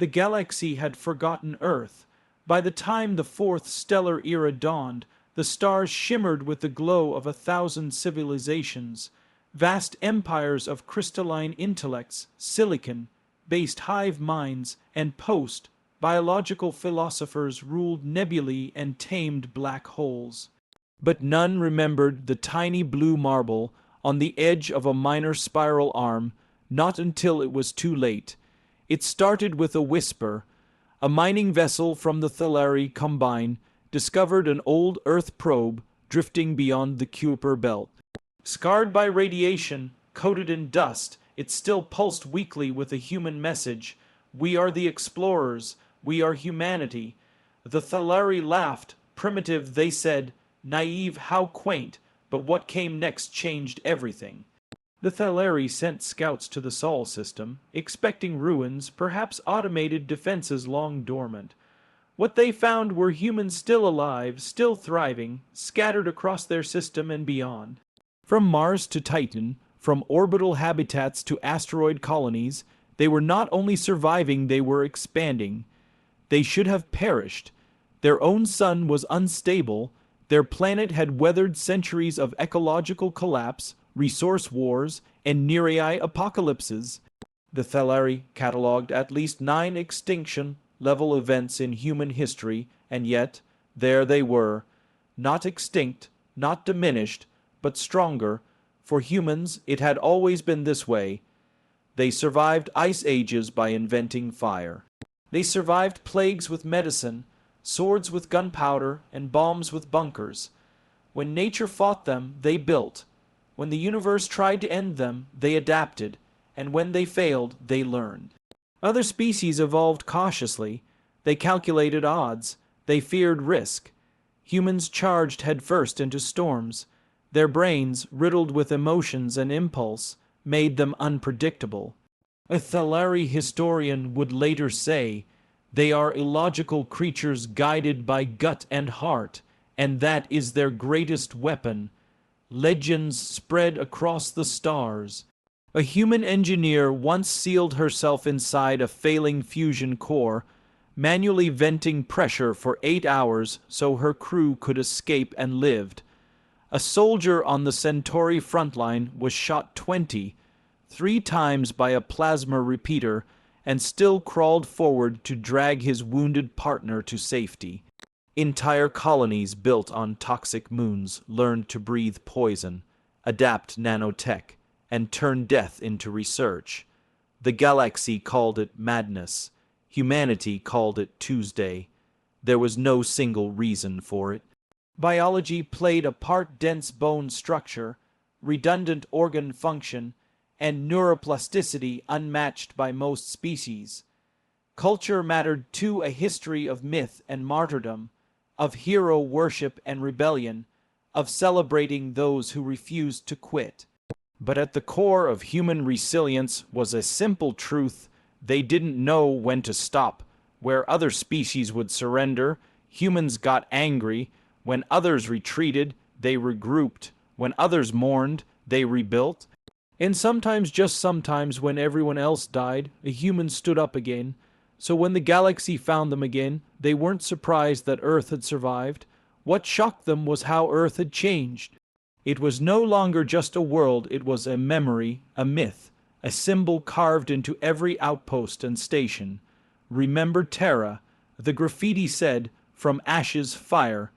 The galaxy had forgotten Earth. By the time the fourth stellar era dawned, the stars shimmered with the glow of 1,000 civilizations. Vast empires of crystalline intellects, silicon-based hive minds, and post-biological philosophers ruled nebulae and tamed black holes. But none remembered the tiny blue marble on the edge of a minor spiral arm, not until it was too late. It started with a whisper. A mining vessel from the Thalari Combine discovered an old Earth probe drifting beyond the Kuiper belt. Scarred by radiation, coated in dust, it still pulsed weakly with a human message. We are the explorers. We are humanity. The Thalari laughed. Primitive, they said. Naive, how quaint. But what came next changed everything. The Thalari sent scouts to the Sol system, expecting ruins, perhaps automated defenses long dormant. What they found were humans still alive, still thriving, scattered across their system and beyond. From Mars to Titan, from orbital habitats to asteroid colonies, they were not only surviving, they were expanding. They should have perished. Their own sun was unstable. Their planet had weathered centuries of ecological collapse, resource wars, and near-AI apocalypses. The Thalari catalogued at least 9 extinction-level events in human history, and yet, there they were. Not extinct, not diminished, but stronger. For humans, it had always been this way. They survived ice ages by inventing fire. They survived plagues with medicine, swords with gunpowder, and bombs with bunkers. When nature fought them, they built. When the universe tried to end them, they adapted, and when they failed, they learned. Other species evolved cautiously. They calculated odds. They feared risk. Humans charged headfirst into storms. Their brains, riddled with emotions and impulse, made them unpredictable. A Thalari historian would later say, they are illogical creatures guided by gut and heart, and that is their greatest weapon. Legends spread across the stars. A human engineer once sealed herself inside a failing fusion core, manually venting pressure for 8 hours so her crew could escape and lived. A soldier on the Centauri frontline was shot 3 times by a plasma repeater and still crawled forward to drag his wounded partner to safety. Entire colonies built on toxic moons learned to breathe poison, adapt nanotech, and turn death into research. The galaxy called it madness. Humanity called it Tuesday. There was no single reason for it. Biology played a part dense bone structure, redundant organ function, and neuroplasticity unmatched by most species. Culture mattered too, a history of myth and martyrdom, of hero worship and rebellion, of celebrating those who refused to quit. But at the core of human resilience was a simple truth: they didn't know when to stop. Where other species would surrender, humans got angry. When others retreated, they regrouped. When others mourned, they rebuilt. And sometimes, just sometimes, when everyone else died, a human stood up again. So when the galaxy found them again, they weren't surprised that Earth had survived. What shocked them was how Earth had changed. It was no longer just a world, it was a memory, a myth, a symbol carved into every outpost and station. Remember Terra, the graffiti said, from ashes fire.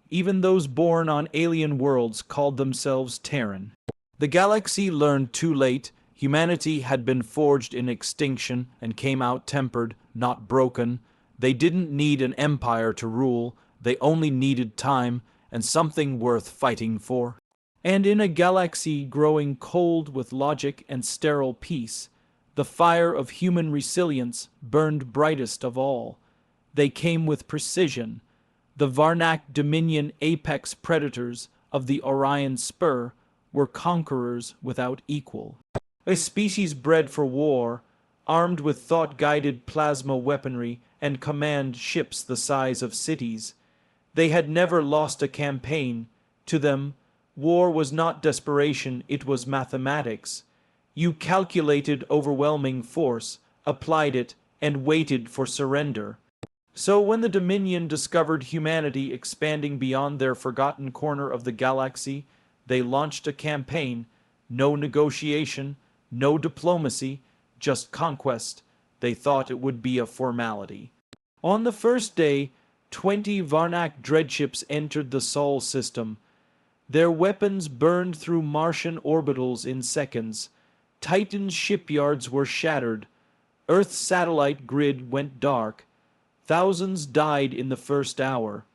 Even those born on alien worlds called themselves Terran. The galaxy learned too late. Humanity had been forged in extinction and came out tempered, not broken. They didn't need an empire to rule. They only needed time and something worth fighting for. And in a galaxy growing cold with logic and sterile peace, the fire of human resilience burned brightest of all. They came with precision. The Varnak Dominion apex predators of the Orion Spur were conquerors without equal. A species bred for war, armed with thought-guided plasma weaponry and command ships the size of cities. They had never lost a campaign. To them, war was not desperation, it was mathematics. You calculated overwhelming force, applied it, and waited for surrender. So when the Dominion discovered humanity expanding beyond their forgotten corner of the galaxy, they launched a campaign. No negotiation, no diplomacy, just conquest. They thought it would be a formality. On the first day, 20 Varnak dreadships entered the Sol system. Their weapons burned through Martian orbitals in seconds. Titan's shipyards were shattered. Earth's satellite grid went dark. Thousands died in the first hour.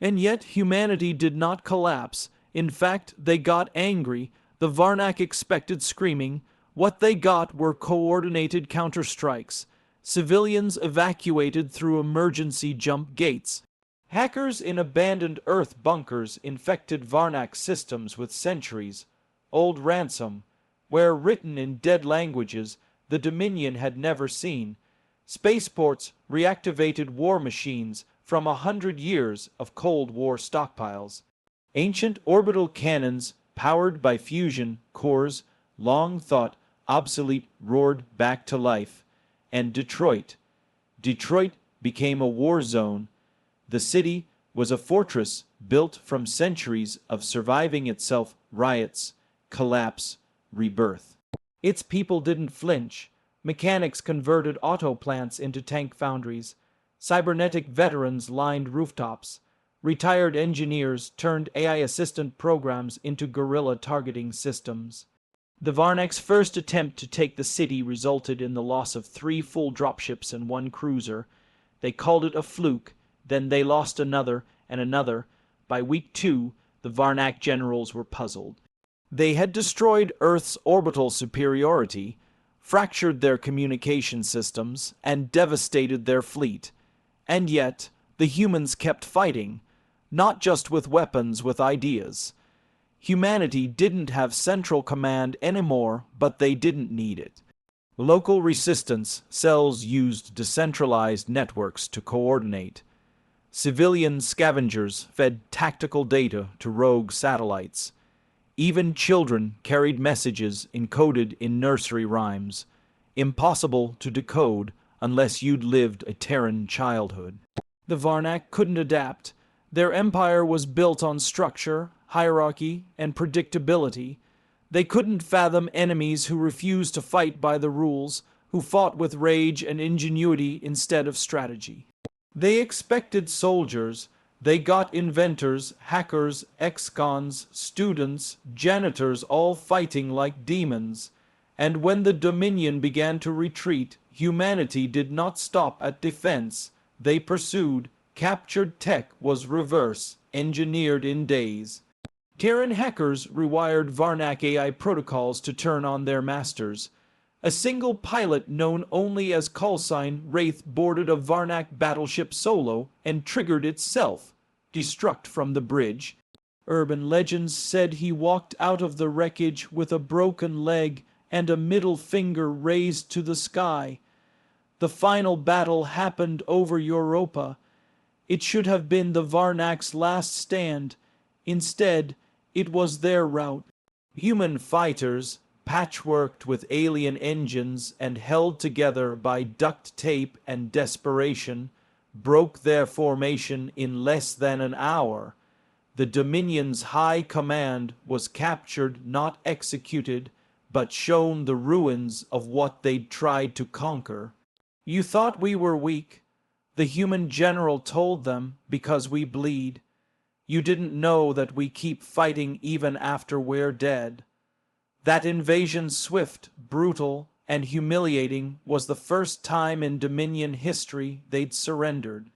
And yet humanity did not collapse. In fact, they got angry. The Varnak expected screaming. What they got were coordinated counterstrikes. Civilians evacuated through emergency jump gates. Hackers in abandoned Earth bunkers infected Varnak systems with centuries-old ransom, where written in dead languages the Dominion had never seen. Spaceports reactivated war machines from 100 years of Cold War stockpiles. Ancient orbital cannons, powered by fusion cores, long thought obsolete, roared back to life. And Detroit became a war zone. The city was a fortress built from centuries of surviving itself, riots, collapse, rebirth. Its people didn't flinch. Mechanics converted auto plants into tank foundries. Cybernetic veterans lined rooftops. Retired engineers turned AI assistant programs into guerrilla targeting systems. The Varnak's first attempt to take the city resulted in the loss of 3 full dropships and 1 cruiser. They called it a fluke, then they lost another and another. By week 2, the Varnak generals were puzzled. They had destroyed Earth's orbital superiority, fractured their communication systems, and devastated their fleet. And yet, the humans kept fighting, not just with weapons, with ideas. Humanity didn't have central command anymore, but they didn't need it. Local resistance cells used decentralized networks to coordinate. Civilian scavengers fed tactical data to rogue satellites. Even children carried messages encoded in nursery rhymes, impossible to decode unless you'd lived a Terran childhood. The Varnak couldn't adapt. Their empire was built on structure, hierarchy, and predictability. They couldn't fathom enemies who refused to fight by the rules, who fought with rage and ingenuity instead of strategy. They expected soldiers. They got inventors, hackers, ex-cons, students, janitors, all fighting like demons. And when the Dominion began to retreat, humanity did not stop at defense. They pursued. Captured tech was reverse engineered in days. Terran hackers rewired Varnak AI protocols to turn on their masters. A single pilot known only as callsign Wraith boarded a Varnak battleship solo and triggered its self-destruct from the bridge. Urban legends said he walked out of the wreckage with a broken leg and a middle finger raised to the sky. The final battle happened over Europa. It should have been the Varnak's last stand. Instead, it was their rout. Human fighters, patchworked with alien engines and held together by duct tape and desperation, broke their formation in less than an hour. The Dominion's high command was captured, not executed, but shown the ruins of what they'd tried to conquer. You thought we were weak, the human general told them, because we bleed. You didn't know that we keep fighting even after we're dead. That invasion, swift, brutal, and humiliating, was the first time in Dominion history they'd surrendered.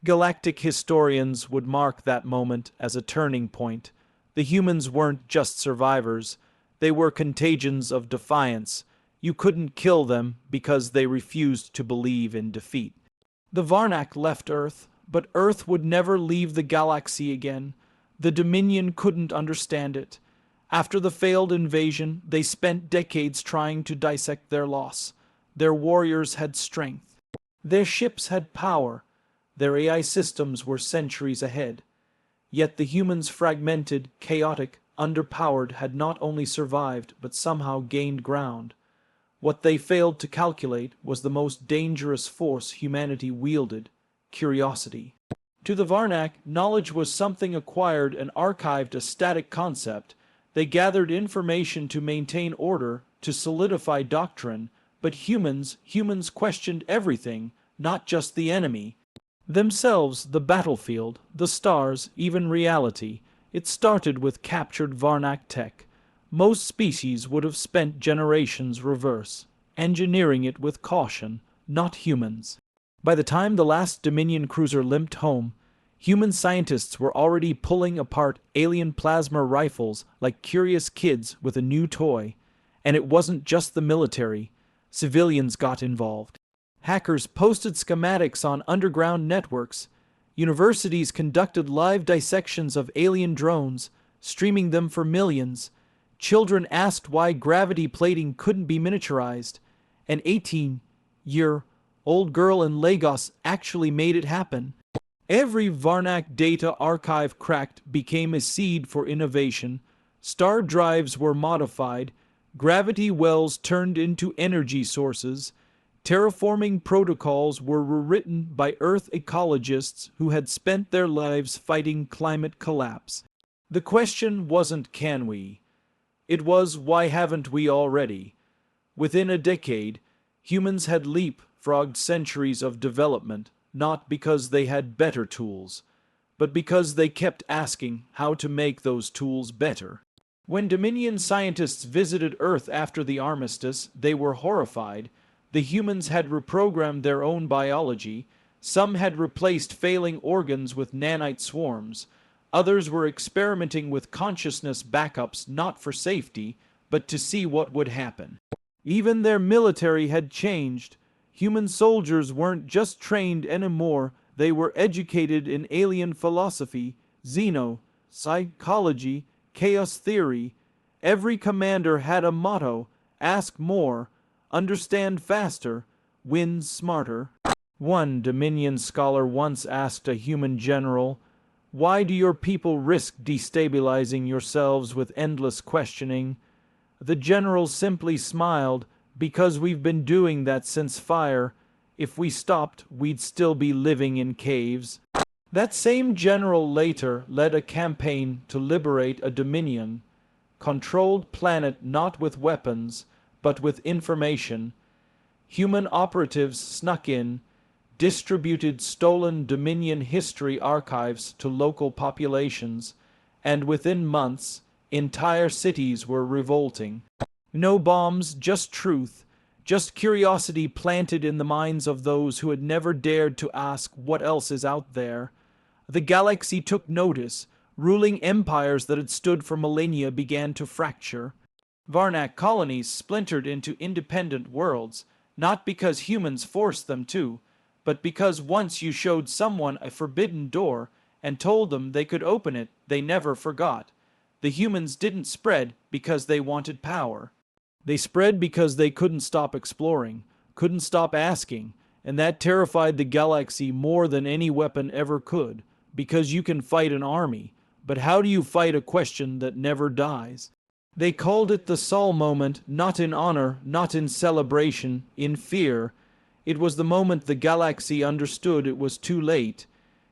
Galactic historians would mark that moment as a turning point. The humans weren't just survivors. They were contagions of defiance. You couldn't kill them because they refused to believe in defeat. The Varnak left Earth, but Earth would never leave the galaxy again. The Dominion couldn't understand it. After the failed invasion, they spent decades trying to dissect their loss. Their warriors had strength. Their ships had power. Their AI systems were centuries ahead. Yet the humans, fragmented, chaotic, underpowered, had not only survived, but somehow gained ground. What they failed to calculate was the most dangerous force humanity wielded: curiosity. To the Varnak, knowledge was something acquired and archived, a static concept. They gathered information to maintain order, to solidify doctrine, but humans questioned everything, not just the enemy themselves, the battlefield, the stars, even reality. It started with captured Varnak tech. Most species would have spent generations reverse engineering it with caution, not humans. By the time the last Dominion cruiser limped home, human scientists were already pulling apart alien plasma rifles like curious kids with a new toy. And it wasn't just the military. Civilians got involved. Hackers posted schematics on underground networks. Universities conducted live dissections of alien drones, streaming them for millions. Children asked why gravity plating couldn't be miniaturized. An 18-year-old girl in Lagos actually made it happen. Every Varnak data archive cracked became a seed for innovation. Star drives were modified. Gravity wells turned into energy sources. Terraforming protocols were rewritten by Earth ecologists who had spent their lives fighting climate collapse. The question wasn't can we? It was why haven't we already? Within a decade, humans had leapfrogged centuries of development, not because they had better tools, but because they kept asking how to make those tools better. When Dominion scientists visited Earth after the armistice, they were horrified. The humans had reprogrammed their own biology. Some had replaced failing organs with nanite swarms. Others were experimenting with consciousness backups not for safety, but to see what would happen. Even their military had changed. Human soldiers weren't just trained anymore, they were educated in alien philosophy, psychology, chaos theory. Every commander had a motto: ask more, understand faster, win smarter. One Dominion scholar once asked a human general, "Why do your people risk destabilizing yourselves with endless questioning?" The general simply smiled, "Because we've been doing that since fire. If we stopped, we'd still be living in caves." That same general later led a campaign to liberate a Dominion-controlled planet not with weapons, but with information. Human operatives snuck in, distributed stolen Dominion history archives to local populations, and within months, entire cities were revolting. No bombs, just truth, just curiosity planted in the minds of those who had never dared to ask what else is out there. The galaxy took notice. Ruling empires that had stood for millennia began to fracture. Varnak colonies splintered into independent worlds, not because humans forced them to, but because once you showed someone a forbidden door and told them they could open it, they never forgot. The humans didn't spread because they wanted power. They spread because they couldn't stop exploring, couldn't stop asking, and that terrified the galaxy more than any weapon ever could, because you can fight an army, but how do you fight a question that never dies? They called it the Sol moment, not in honor, not in celebration, in fear. It was the moment the galaxy understood it was too late.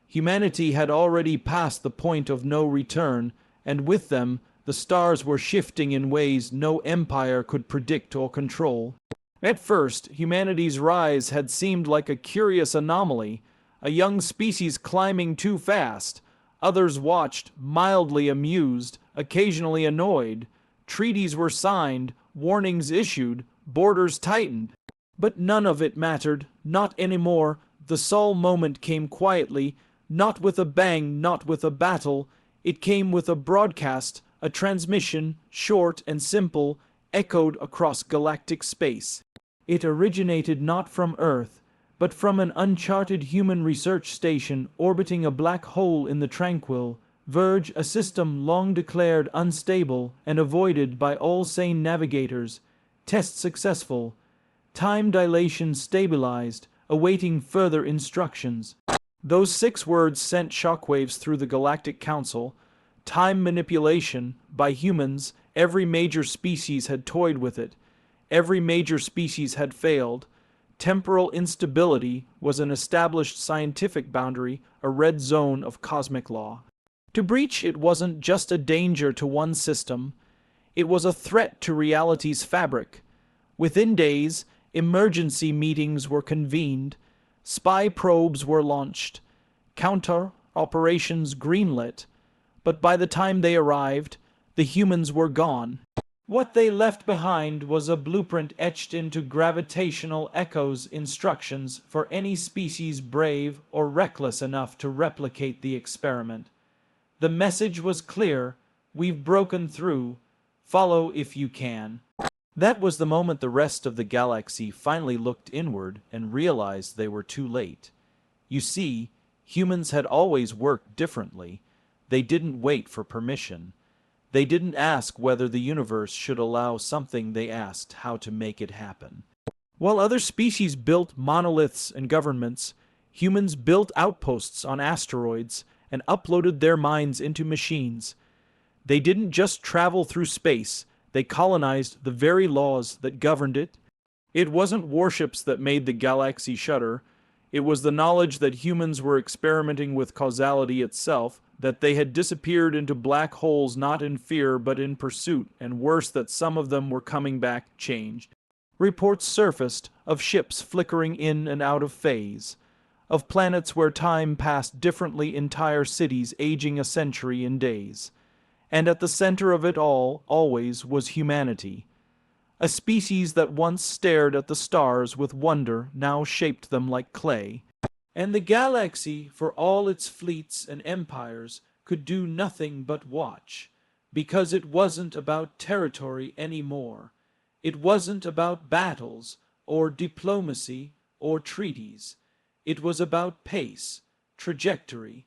Humanity had already passed the point of no return, and with them, the stars were shifting in ways no empire could predict or control. At first, humanity's rise had seemed like a curious anomaly, a young species climbing too fast. Others watched, mildly amused, occasionally annoyed. Treaties were signed, warnings issued, borders tightened. But none of it mattered, not anymore. The Sol moment came quietly, not with a bang, not with a battle. It came with a broadcast, a transmission, short and simple, echoed across galactic space. It originated not from Earth, but from an uncharted human research station orbiting a black hole in the tranquil Verge, a system long declared unstable and avoided by all sane navigators. Test successful. Time dilation stabilized, awaiting further instructions. Those 6 words sent shockwaves through the Galactic Council. Time manipulation, by humans, every major species had toyed with it. Every major species had failed. Temporal instability was an established scientific boundary, a red zone of cosmic law. To breach it wasn't just a danger to one system, it was a threat to reality's fabric. Within days, emergency meetings were convened, spy probes were launched, counter operations greenlit, but by the time they arrived, the humans were gone. What they left behind was a blueprint etched into gravitational echoes, instructions for any species brave or reckless enough to replicate the experiment. The message was clear: we've broken through. Follow if you can. That was the moment the rest of the galaxy finally looked inward and realized they were too late. You see, humans had always worked differently. They didn't wait for permission. They didn't ask whether the universe should allow something, they asked how to make it happen. While other species built monoliths and governments, humans built outposts on asteroids and uploaded their minds into machines. They didn't just travel through space, they colonized the very laws that governed it. It wasn't warships that made the galaxy shudder. It was the knowledge that humans were experimenting with causality itself, that they had disappeared into black holes not in fear but in pursuit, and worse, that some of them were coming back changed. Reports surfaced of ships flickering in and out of phase, of planets where time passed differently, entire cities aging a century in days. And at the center of it all, always, was humanity. A species that once stared at the stars with wonder now shaped them like clay. And the galaxy, for all its fleets and empires, could do nothing but watch, because it wasn't about territory anymore. It wasn't about battles, or diplomacy, or treaties. It was about pace, trajectory,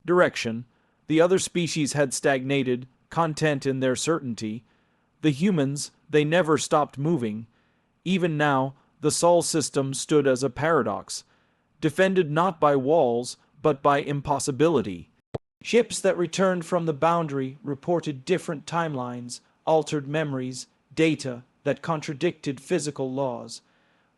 direction. The other species had stagnated, content in their certainty. The humans, they never stopped moving. Even now, the Sol system stood as a paradox, defended not by walls, but by impossibility. Ships that returned from the boundary reported different timelines, altered memories, data that contradicted physical laws.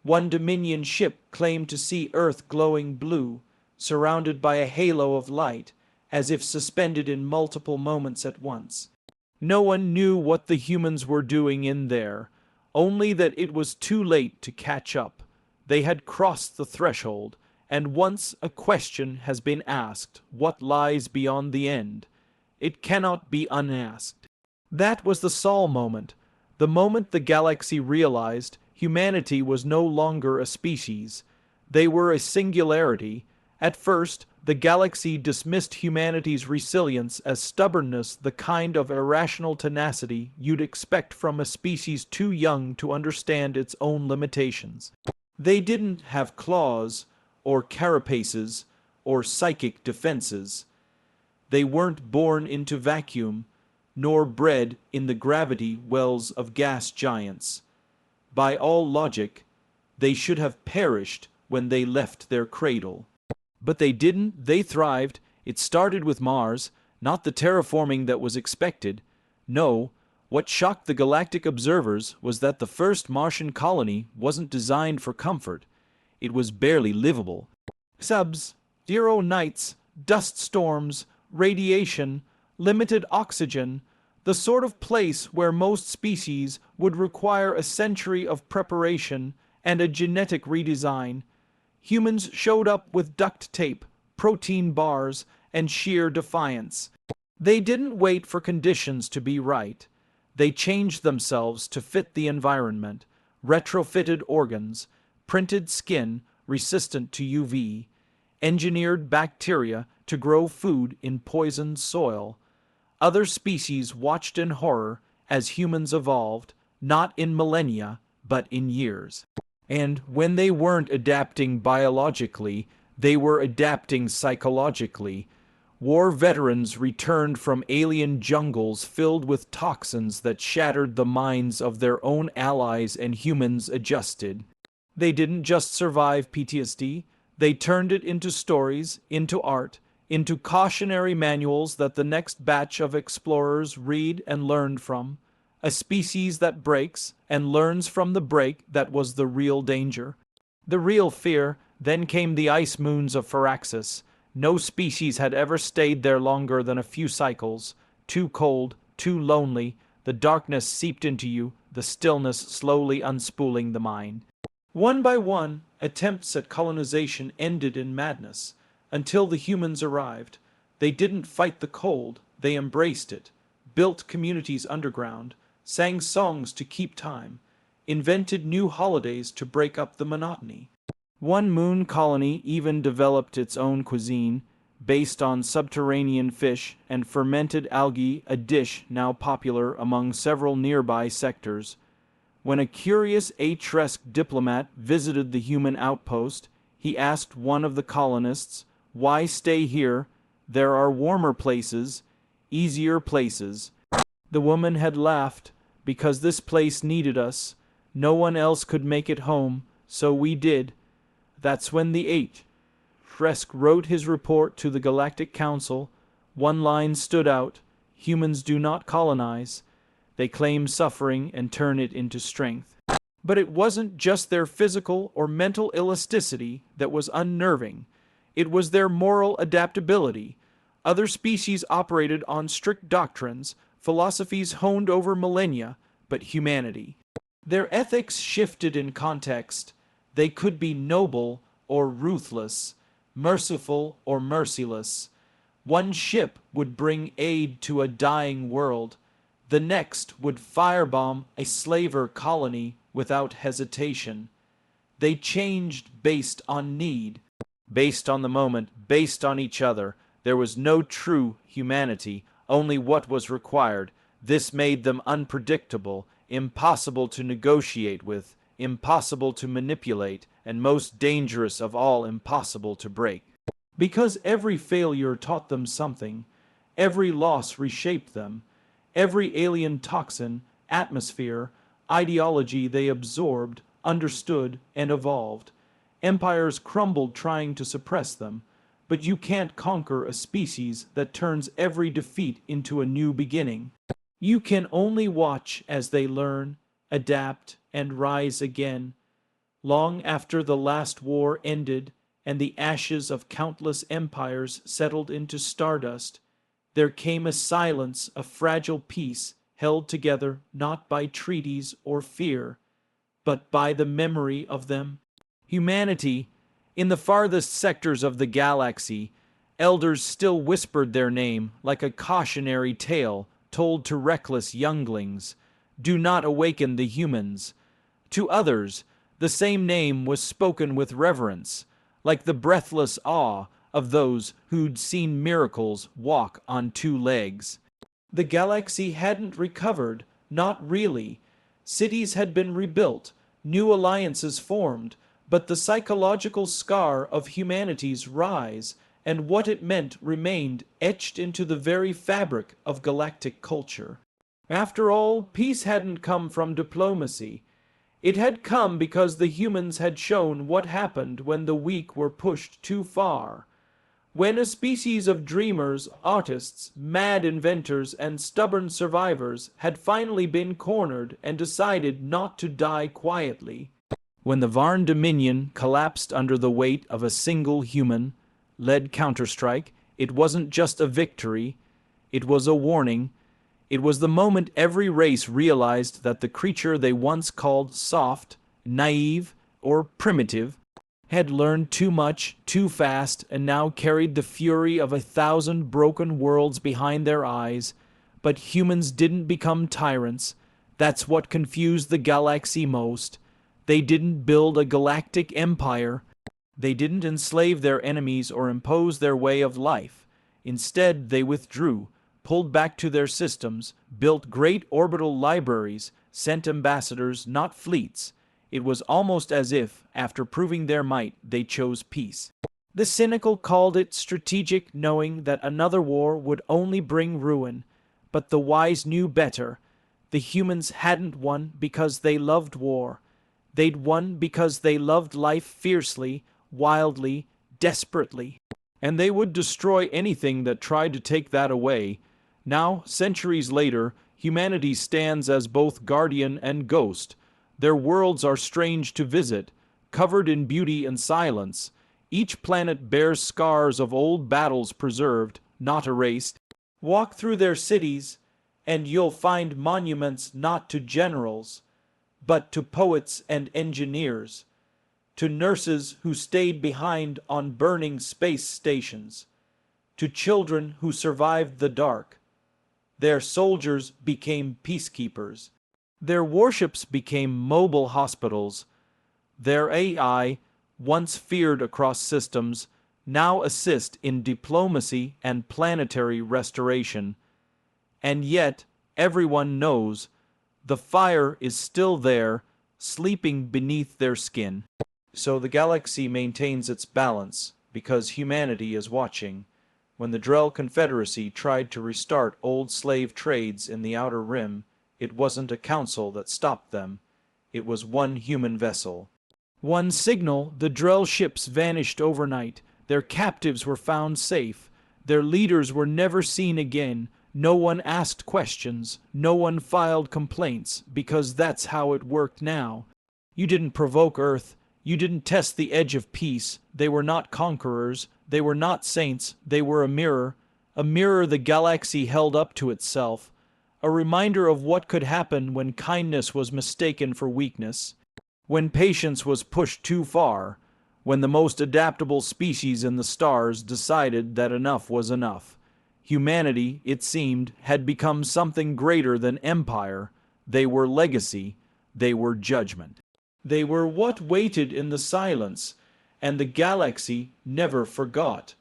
One Dominion ship claimed to see Earth glowing blue, surrounded by a halo of light, as if suspended in multiple moments at once. No one knew what the humans were doing in there, only that it was too late to catch up. They had crossed the threshold, and once a question has been asked, what lies beyond the end? It cannot be unasked. That was the Sol moment, the moment the galaxy realized humanity was no longer a species. They were a singularity. At first, the galaxy dismissed humanity's resilience as stubbornness, the kind of irrational tenacity you'd expect from a species too young to understand its own limitations. They didn't have claws, or carapaces, or psychic defenses. They weren't born into vacuum, nor bred in the gravity wells of gas giants. By all logic, they should have perished when they left their cradle. But they didn't, they thrived. It started with Mars, not the terraforming that was expected. No, what shocked the galactic observers was that the first Martian colony wasn't designed for comfort. It was barely livable. Subs, zero nights, dust storms, radiation, limited oxygen, the sort of place where most species would require a century of preparation and a genetic redesign. Humans showed up with duct tape, protein bars, and sheer defiance. They didn't wait for conditions to be right. They changed themselves to fit the environment, retrofitted organs, printed skin resistant to UV, engineered bacteria to grow food in poisoned soil. Other species watched in horror as humans evolved, not in millennia, but in years. And when they weren't adapting biologically, they were adapting psychologically. War veterans returned from alien jungles filled with toxins that shattered the minds of their own allies, and humans adjusted. They didn't just survive PTSD, they turned it into stories, into art, into cautionary manuals that the next batch of explorers read and learned from. A species that breaks and learns from the break that was the real danger. The real fear. Then came the ice moons of Firaxis. No species had ever stayed there longer than a few cycles. Too cold, too lonely, the darkness seeped into you, the stillness slowly unspooling the mind. One by one, attempts at colonization ended in madness, until the humans arrived. They didn't fight the cold, they embraced it, built communities underground, sang songs to keep time, invented new holidays to break up the monotony. One moon colony even developed its own cuisine, based on subterranean fish and fermented algae, a dish now popular among several nearby sectors. When a curious Atresk diplomat visited the human outpost, he asked one of the colonists, "Why stay here? There are warmer places, easier places." The woman had laughed, "Because this place needed us. No one else could make it home, so we did." That's when the Atresk wrote his report to the Galactic Council. One line stood out: humans do not colonize. They claim suffering and turn it into strength. But it wasn't just their physical or mental elasticity that was unnerving. It was their moral adaptability. Other species operated on strict doctrines, philosophies honed over millennia, but humanity. Their ethics shifted in context. They could be noble or ruthless, merciful or merciless. One ship would bring aid to a dying world. The next would firebomb a slaver colony without hesitation. They changed based on need, based on the moment, based on each other. There was no true humanity, only what was required. This made them unpredictable, impossible to negotiate with, impossible to manipulate, and most dangerous of all, impossible to break. Because every failure taught them something, every loss reshaped them, every alien toxin, atmosphere, ideology they absorbed, understood, and evolved. Empires crumbled trying to suppress them, but you can't conquer a species that turns every defeat into a new beginning. You can only watch as they learn, adapt, and rise again. Long after the last war ended and the ashes of countless empires settled into stardust, there came a silence, a fragile peace held together not by treaties or fear, but by the memory of them. Humanity, in the farthest sectors of the galaxy, elders still whispered their name like a cautionary tale told to reckless younglings. Do not awaken the humans. To others, the same name was spoken with reverence, like the breathless awe of those who'd seen miracles walk on two legs. The galaxy hadn't recovered, not really. Cities had been rebuilt, new alliances formed, but the psychological scar of humanity's rise and what it meant remained etched into the very fabric of galactic culture. After all, peace hadn't come from diplomacy. It had come because the humans had shown what happened when the weak were pushed too far. When a species of dreamers, artists, mad inventors, and stubborn survivors had finally been cornered and decided not to die quietly. When the Varn Dominion collapsed under the weight of a single human-led counterstrike, it wasn't just a victory, it was a warning. It was the moment every race realized that the creature they once called soft, naive, or primitive had learned too much, too fast, and now carried the fury of 1,000 broken worlds behind their eyes. But humans didn't become tyrants. That's what confused the galaxy most. They didn't build a galactic empire. They didn't enslave their enemies or impose their way of life. Instead, they withdrew, pulled back to their systems, built great orbital libraries, sent ambassadors, not fleets. It was almost as if, after proving their might, they chose peace. The cynical called it strategic, knowing that another war would only bring ruin. But the wise knew better. The humans hadn't won because they loved war. They'd won because they loved life fiercely, wildly, desperately. And they would destroy anything that tried to take that away. Now, centuries later, Humanity stands as both guardian and ghost. Their worlds are strange to visit, covered in beauty and silence. Each planet bears scars of old battles preserved, not erased. Walk through their cities, and you'll find monuments not to generals, but to poets and engineers, to nurses who stayed behind on burning space stations, to children who survived the dark. Their soldiers became peacekeepers. Their warships became mobile hospitals. Their AI, once feared across systems, now assist in diplomacy and planetary restoration. And yet, everyone knows, the fire is still there, sleeping beneath their skin. So the galaxy maintains its balance, because humanity is watching. When the Drell Confederacy tried to restart old slave trades in the Outer Rim, it wasn't a council that stopped them. It was one human vessel. One signal, the Drell ships vanished overnight. Their captives were found safe. Their leaders were never seen again. No one asked questions. No one filed complaints, because that's how it worked now. You didn't provoke Earth. You didn't test the edge of peace. They were not conquerors. They were not saints. They were a mirror the galaxy held up to itself, a reminder of what could happen when kindness was mistaken for weakness, when patience was pushed too far, when the most adaptable species in the stars decided that enough was enough. Humanity, it seemed, had become something greater than empire. They were legacy. They were judgment. They were what waited in the silence, and the galaxy never forgot.